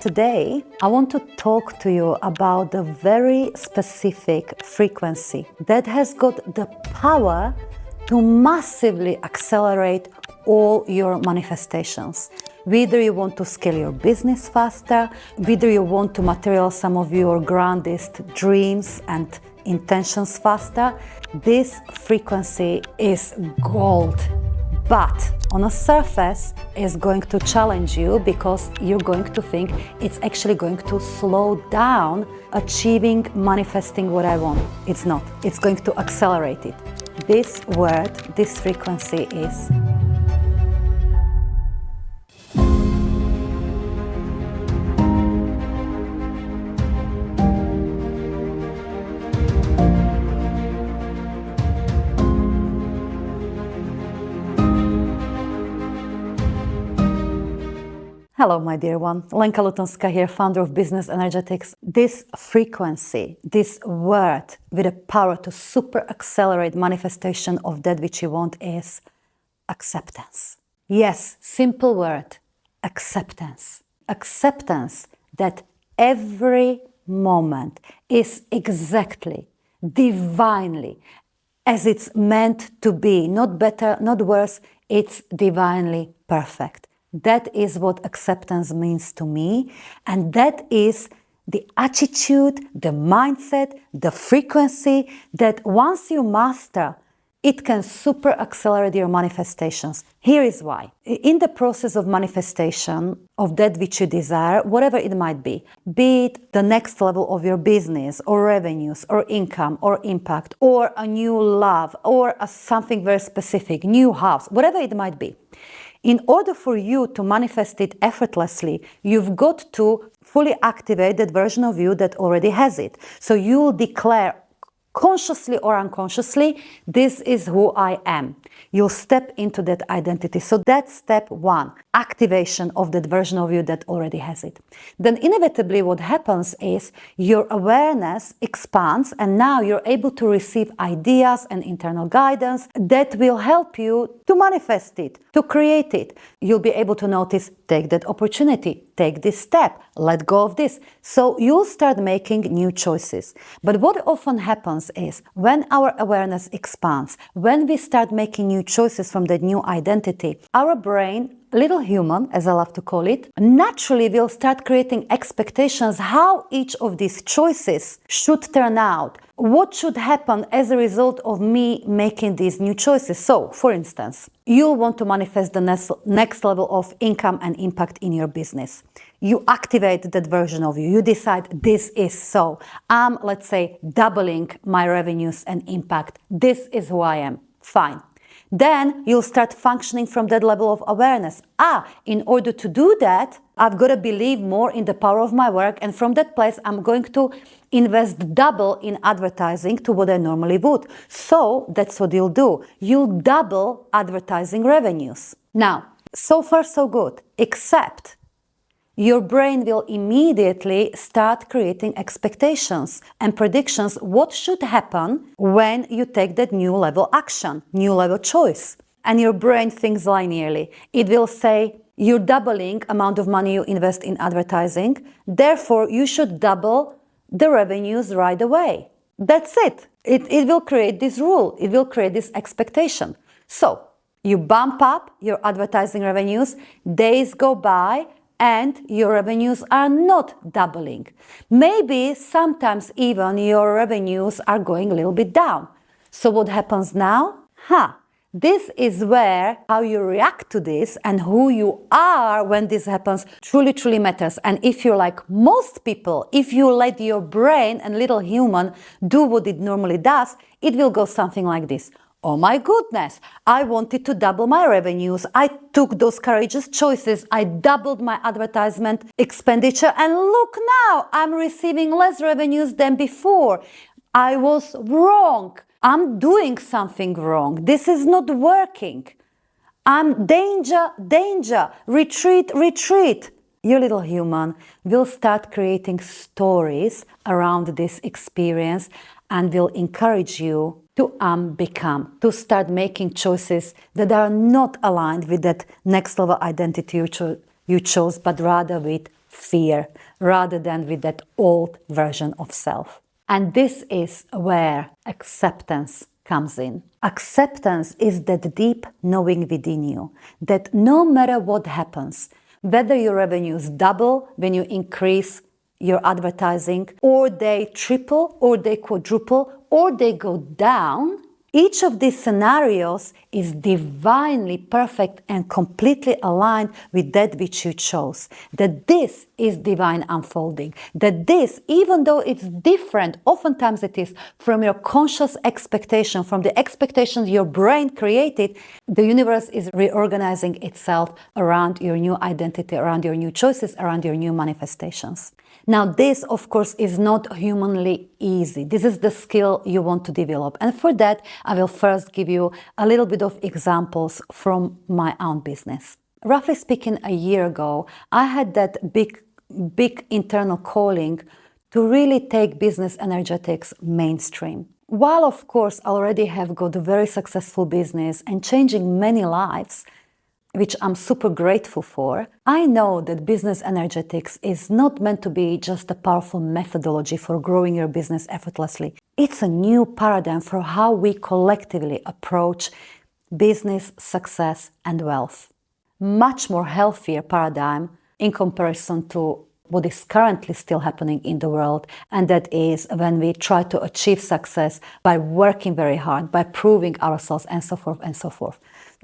Today, I want to talk to you about a very specific frequency that has got the power to massively accelerate all your manifestations. Whether you want to scale your business faster, whether you want to materialize some of your grandest dreams and intentions faster, this frequency is gold. But on the surface, it's going to challenge you because you're going to think it's actually going to slow down achieving, manifesting what I want. It's not. It's going to accelerate it. This word, this frequency is Hello, my dear one. Lenka Lutonska here, founder of Business Energetics. This frequency, this word with the power to super accelerate manifestation of that which you want is acceptance. Yes, simple word, acceptance. Acceptance that every moment is exactly, divinely, as it's meant to be. Not better, not worse, it's divinely perfect. That is what acceptance means to me, and that is the attitude, the mindset, the frequency that once you master, it can super accelerate your manifestations. Here is why. In the process of manifestation of that which you desire, whatever it might be it the next level of your business or revenues or income or impact or a new love or something very specific, new house, whatever it might be. In order for you to manifest it effortlessly, you've got to fully activate that version of you that already has it. So you'll declare consciously or unconsciously, this is who I am. You'll step into that identity. So that's step one, activation of that version of you that already has it. Then inevitably what happens is your awareness expands and now you're able to receive ideas and internal guidance that will help you to manifest it, to create it. You'll be able to notice, take that opportunity, take this step, let go of this. So you'll start making new choices. But what often happens is when our awareness expands, when we start making new choices from that new identity, our brain, little human, as I love to call it, naturally will start creating expectations how each of these choices should turn out. What should happen as a result of me making these new choices? So, for instance, you'll want to manifest the next level of income and impact in your business. You activate that version of you. You decide this is so. I'm, let's say, doubling my revenues and impact. This is who I am. Fine. Then you'll start functioning from that level of awareness. In order to do that, I've got to believe more in the power of my work. And from that place, I'm going to invest double in advertising to what I normally would. So that's what you'll do. You'll double advertising revenues. Now, so far so good, except your brain will immediately start creating expectations and predictions what should happen when you take that new level action, new level choice. And your brain thinks linearly. It will say, you're doubling amount of money you invest in advertising, therefore you should double the revenues right away. That's it. It will create this rule. It will create this expectation. So you bump up your advertising revenues, days go by, and your revenues are not doubling. Maybe sometimes even your revenues are going a little bit down. So what happens now? This is where how you react to this and who you are when this happens truly, truly matters. And if you're like most people, if you let your brain and little human do what it normally does, it will go something like this. Oh my goodness, I wanted to double my revenues. I took those courageous choices. I doubled my advertisement expenditure. And look now, I'm receiving less revenues than before. I was wrong. I'm doing something wrong. This is not working. I'm danger, retreat, retreat. Your little human will start creating stories around this experience and will encourage you to become, to start making choices that are not aligned with that next level identity you chose, but rather with fear rather than with that old version of self. And this is where acceptance comes in. Acceptance is that deep knowing within you that no matter what happens, whether your revenues double when you increase your advertising, or they triple, or they quadruple, or they go down, each of these scenarios is divinely perfect and completely aligned with that which you chose. That this is divine unfolding. That this, even though it's different, oftentimes it is, from your conscious expectation, from the expectations your brain created, the universe is reorganizing itself around your new identity, around your new choices, around your new manifestations. Now, this, of course, is not humanly easy. This is the skill you want to develop. And for that, I will first give you a little bit of examples from my own business. Roughly speaking, a year ago, I had that big internal calling to really take business energetics mainstream. While, of course, I already have got a very successful business and changing many lives, which I'm super grateful for, I know that business energetics is not meant to be just a powerful methodology for growing your business effortlessly. It's a new paradigm for how we collectively approach business, success, and wealth. Much more healthier paradigm in comparison to what is currently still happening in the world, and that is when we try to achieve success by working very hard, by proving ourselves, and so forth and so forth.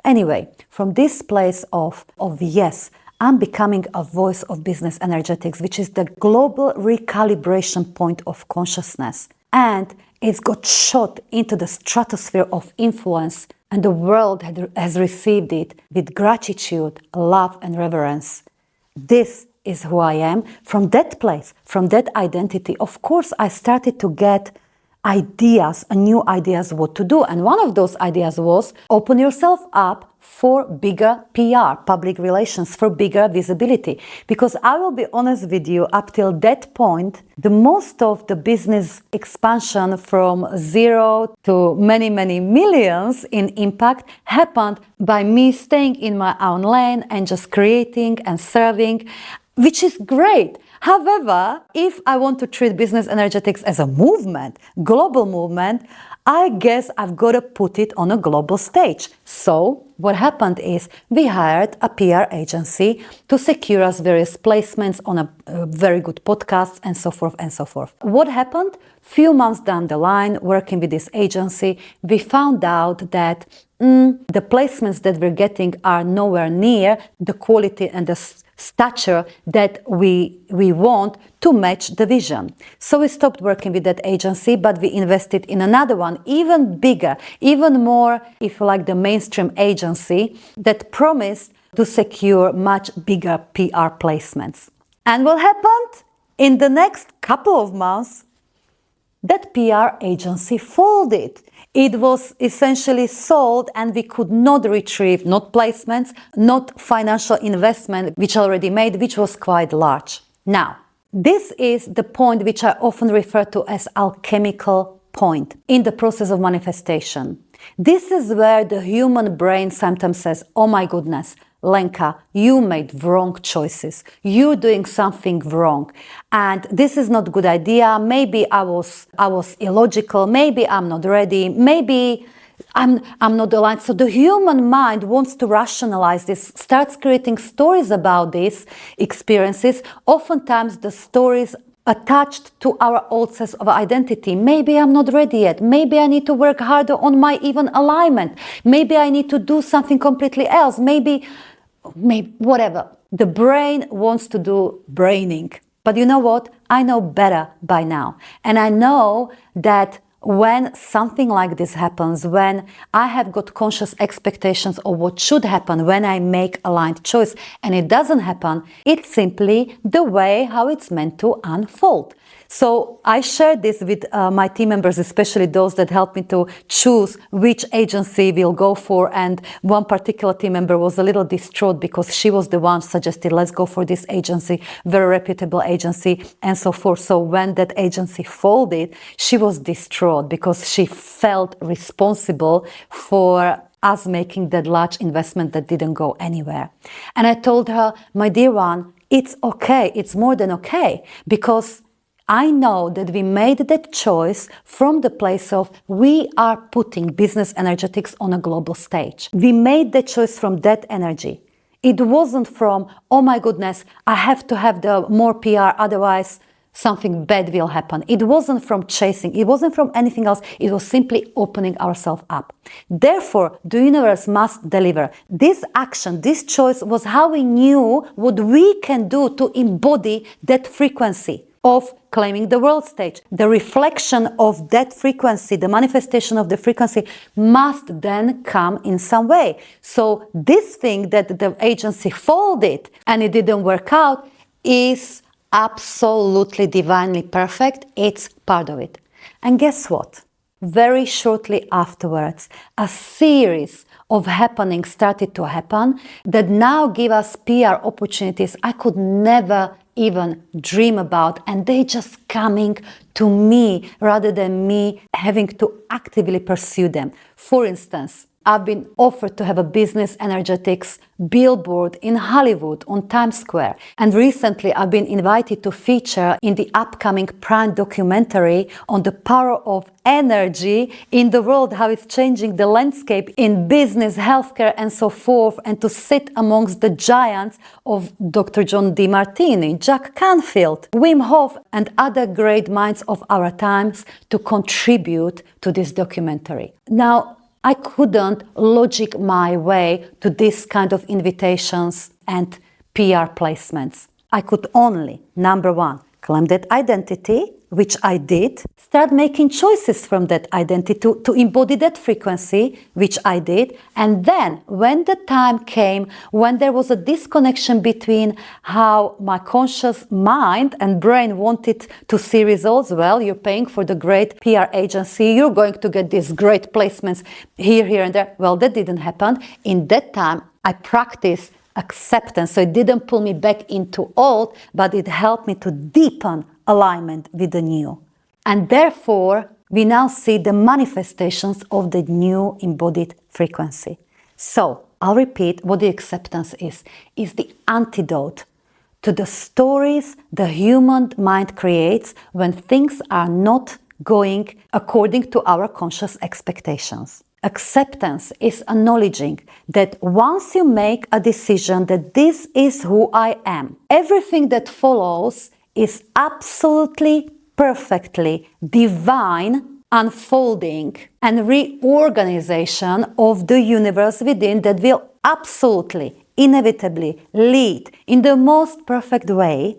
Anyway, from this place of yes, I'm becoming a voice of business energetics, which is the global recalibration point of consciousness. And it's got shot into the stratosphere of influence, and the world has received it with gratitude, love, and reverence. This is who I am. From that place, from that identity, of course, I started to get new ideas what to do. And one of those ideas was open yourself up for bigger PR, public relations, for bigger visibility. Because I will be honest with you, up till that point, the most of the business expansion from zero to many, many millions in impact happened by me staying in my own lane and just creating and serving, which is great. However, if I want to treat business energetics as a movement, global movement, I guess I've got to put it on a global stage. So what happened is we hired a PR agency to secure us various placements on a very good podcasts and so forth and so forth. What happened? Few months down the line, working with this agency, we found out that the placements that we're getting are nowhere near the quality and the stature that we want to match the vision. So we stopped working with that agency, but we invested in another one, even bigger, even more, if you like, the mainstream agency that promised to secure much bigger PR placements. And what happened? In the next couple of months, that PR agency folded. It was essentially sold, and we could not retrieve not placements, not financial investment, which already made, which was quite large. Now, this is the point which I often refer to as alchemical point in the process of manifestation. This is where the human brain sometimes says, oh my goodness, Lenka, you made wrong choices. You're doing something wrong. And this is not a good idea. Maybe I was illogical. Maybe I'm not ready. Maybe I'm not aligned. So the human mind wants to rationalize this, starts creating stories about these experiences. Oftentimes the stories attached to our old sense of identity. Maybe I'm not ready yet. Maybe I need to work harder on my even alignment. Maybe I need to do something completely else. Maybe whatever. The brain wants to do braining. But you know what? I know better by now. And I know that when something like this happens, when I have got conscious expectations of what should happen when I make aligned choice and it doesn't happen, it's simply the way how it's meant to unfold. So I shared this with my team members, especially those that helped me to choose which agency we'll go for. And one particular team member was a little distraught because she was the one suggested, let's go for this agency, very reputable agency, and so forth. So when that agency folded, she was distraught because she felt responsible for us making that large investment that didn't go anywhere. And I told her, my dear one, it's okay. It's more than okay, because I know that we made that choice from the place of we are putting business energetics on a global stage. We made the choice from that energy. It wasn't from, oh my goodness, I have to have the more PR, otherwise something bad will happen. It wasn't from chasing. It wasn't from anything else. It was simply opening ourselves up. Therefore, the universe must deliver. This action, this choice was how we knew what we can do to embody that frequency of claiming the world stage. The reflection of that frequency, the manifestation of the frequency must then come in some way. So this thing that the agency folded and it didn't work out is absolutely divinely perfect. It's part of it. And guess what? Very shortly afterwards, a series of happenings started to happen that now give us PR opportunities I could never even dream about, and they just coming to me rather than me having to actively pursue them. For instance, I've been offered to have a business energetics billboard in Hollywood on Times Square. And recently I've been invited to feature in the upcoming Prime documentary on the power of energy in the world, how it's changing the landscape in business, healthcare, and so forth, and to sit amongst the giants of Dr. John Demartini, Jack Canfield, Wim Hof, and other great minds of our times to contribute to this documentary. Now, I couldn't logic my way to this kind of invitations and PR placements. I could only, number one, claim that identity, which I did, start making choices from that identity to embody that frequency, which I did. And then when the time came, when there was a disconnection between how my conscious mind and brain wanted to see results, well, you're paying for the great PR agency, you're going to get these great placements here, and there. Well, that didn't happen. In that time, I practiced acceptance. So it didn't pull me back into old, but it helped me to deepen alignment with the new. And therefore, we now see the manifestations of the new embodied frequency. So I'll repeat what the acceptance is the antidote to the stories the human mind creates when things are not going according to our conscious expectations. Acceptance is acknowledging that once you make a decision that this is who I am, everything that follows is absolutely, perfectly divine unfolding and reorganization of the universe within that will absolutely, inevitably lead in the most perfect way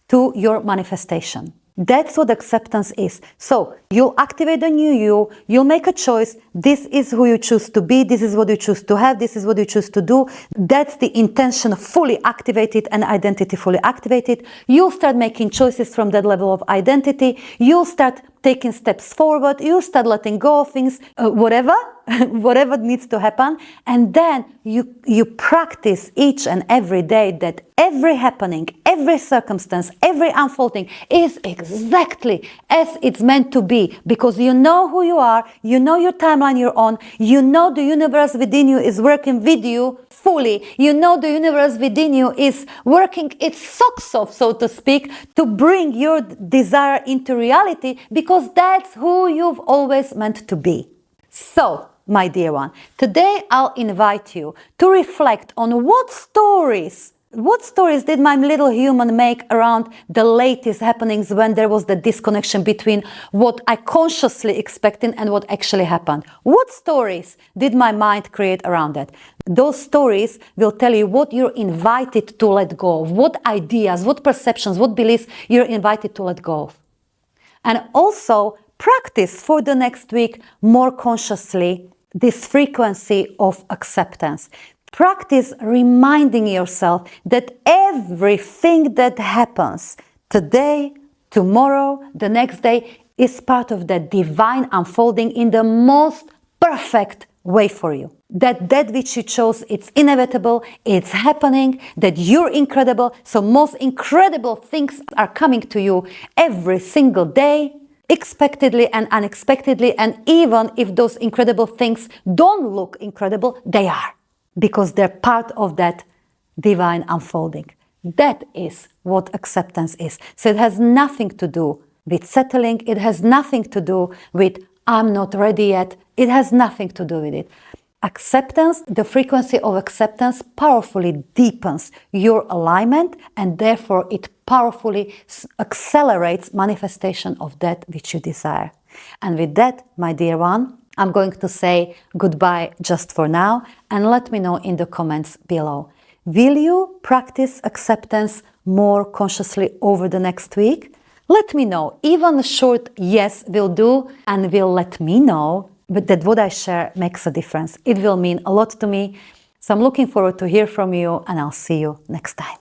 to your manifestation. That's what acceptance is. So you'll activate the new you'll make a choice. This is who you choose to be. This is what you choose to have. This is what you choose to do. That's the intention fully activated and identity fully activated. You'll start making choices from that level of identity. You'll start taking steps forward. You'll start letting go of things, whatever needs to happen. And then you practice each and every day that every happening, every circumstance, every unfolding is exactly as it's meant to be, because you know who you are, you know your timeline you're on, you know the universe within you is working with you fully, you know the universe within you is working its socks off, so to speak, to bring your desire into reality, because that's who you've always meant to be. So, my dear one, today I'll invite you to reflect on what stories did my little human make around the latest happenings when there was the disconnection between what I consciously expected and what actually happened. What stories did my mind create around that? Those stories will tell you what you're invited to let go of, what ideas, what perceptions, what beliefs you're invited to let go of. And also practice for the next week more consciously this frequency of acceptance. Practice reminding yourself that everything that happens today, tomorrow, the next day is part of that divine unfolding in the most perfect way for you. That which you chose, it's inevitable, it's happening, that you're incredible. So most incredible things are coming to you every single day, expectedly and unexpectedly. And even if those incredible things don't look incredible, they are, because they're part of that divine unfolding. That is what acceptance is. So it has nothing to do with settling. It has nothing to do with I'm not ready yet. It has nothing to do with it. Acceptance, the frequency of acceptance powerfully deepens your alignment, and therefore it powerfully accelerates manifestation of that which you desire. And with that, my dear one, I'm going to say goodbye just for now, and let me know in the comments below. Will you practice acceptance more consciously over the next week? Let me know. Even a short yes will do, and will let me know that what I share makes a difference. It will mean a lot to me. So I'm looking forward to hear from you, and I'll see you next time.